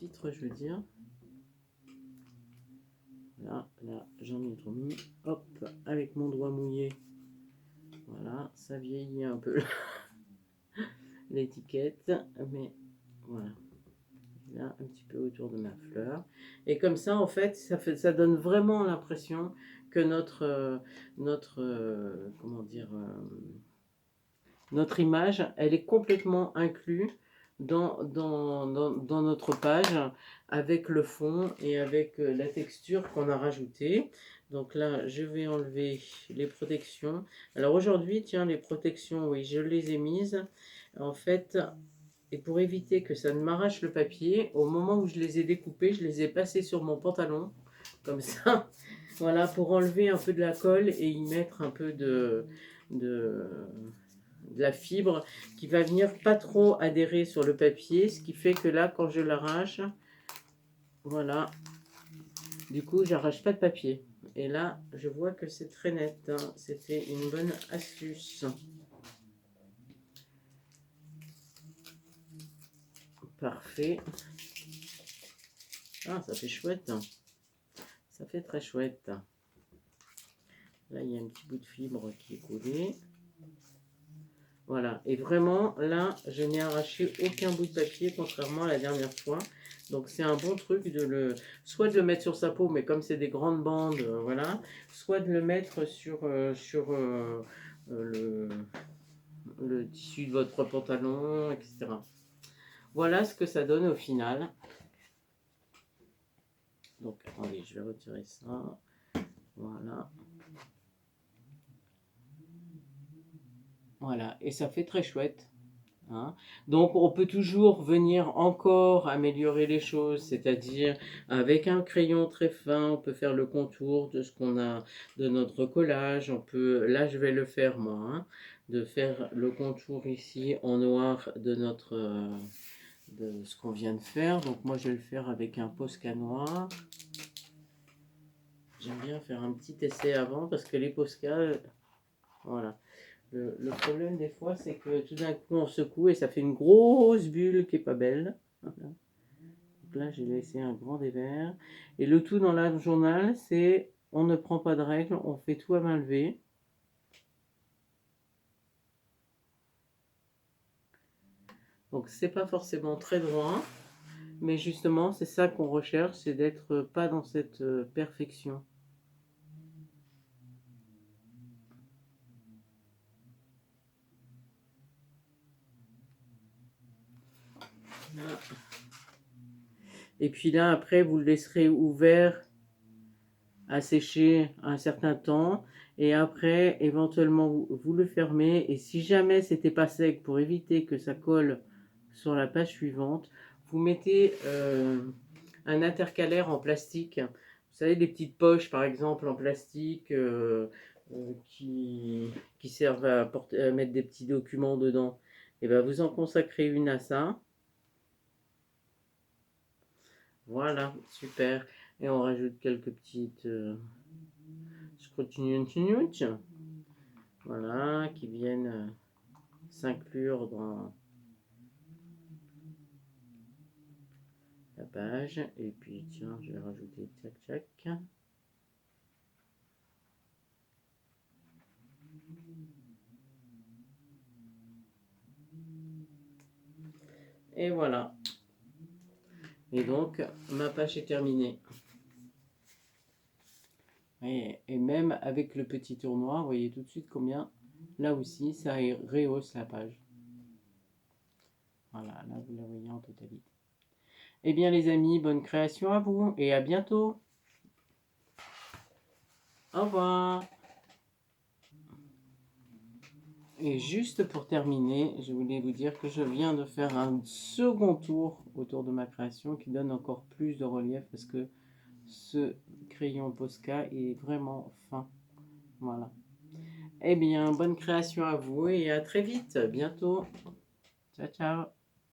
titre, je veux dire. Là, j'en ai trop mis. Hop, avec mon doigt mouillé. Voilà, ça vieillit un peu l'étiquette, mais voilà. Là, un petit peu autour de ma fleur. Et comme ça, en fait, ça donne vraiment l'impression que comment dire, notre image, elle est complètement inclue dans notre page avec le fond et avec la texture qu'on a rajoutée. Donc là, je vais enlever les protections. Alors aujourd'hui, tiens, les protections, oui, je les ai mises. En fait, et pour éviter que ça ne m'arrache le papier, au moment où je les ai découpées, je les ai passées sur mon pantalon, comme ça. Voilà, pour enlever un peu de la colle et y mettre un peu de la fibre qui va venir pas trop adhérer sur le papier, ce qui fait que là, quand je l'arrache, voilà, du coup, j'arrache pas de papier. Et là, je vois que c'est très net, hein. C'était une bonne astuce. Parfait. Ah, ça fait chouette. Ça fait très chouette. Là, il y a un petit bout de fibre qui est collé. Voilà. Et vraiment, là, je n'ai arraché aucun bout de papier, contrairement à la dernière fois. Donc, c'est un bon truc soit de le mettre sur sa peau, mais comme c'est des grandes bandes, voilà. Soit de le mettre sur le tissu de votre pantalon, etc. Voilà ce que ça donne au final. Donc, attendez, je vais retirer ça. Voilà. Voilà, et ça fait très chouette. Hein. Donc on peut toujours venir encore améliorer les choses, c'est-à-dire avec un crayon très fin, on peut faire le contour de ce qu'on a de notre collage. On peut, là je vais le faire moi, hein, de faire le contour ici en noir de de ce qu'on vient de faire. Donc moi je vais le faire avec un Posca noir. J'aime bien faire un petit essai avant parce que les Posca, voilà. Le problème des fois, c'est que tout d'un coup, on secoue et ça fait une grosse bulle qui est pas belle. Voilà. Donc là, j'ai laissé un grand dévers. Et le tout dans la journal, c'est on ne prend pas de règles, on fait tout à main levée. Donc c'est pas forcément très droit, mais justement, c'est ça qu'on recherche, c'est d'être pas dans cette perfection. Voilà. Et puis là, après, vous le laisserez ouvert à sécher un certain temps. Et après, éventuellement, vous le fermez. Et si jamais c'était pas sec, pour éviter que ça colle sur la page suivante, vous mettez un intercalaire en plastique. Vous savez, des petites poches, par exemple, en plastique qui servent à mettre des petits documents dedans. Et bien, vous en consacrez une à ça. Voilà, super. Et on rajoute quelques petites scrutinudes, voilà, qui viennent s'inclure dans la page. Et puis, tiens, je vais rajouter tchac tchac. Et voilà. Et donc, ma page est terminée. Et même avec le petit tournois, vous voyez tout de suite combien, là aussi, ça rehausse la page. Voilà, là vous la voyez en totalité. Eh bien les amis, bonne création à vous et à bientôt. Au revoir. Et juste pour terminer, je voulais vous dire que je viens de faire un second tour autour de ma création qui donne encore plus de relief parce que ce crayon Posca est vraiment fin. Voilà. Eh bien, bonne création à vous et à très vite, bientôt. Ciao, ciao.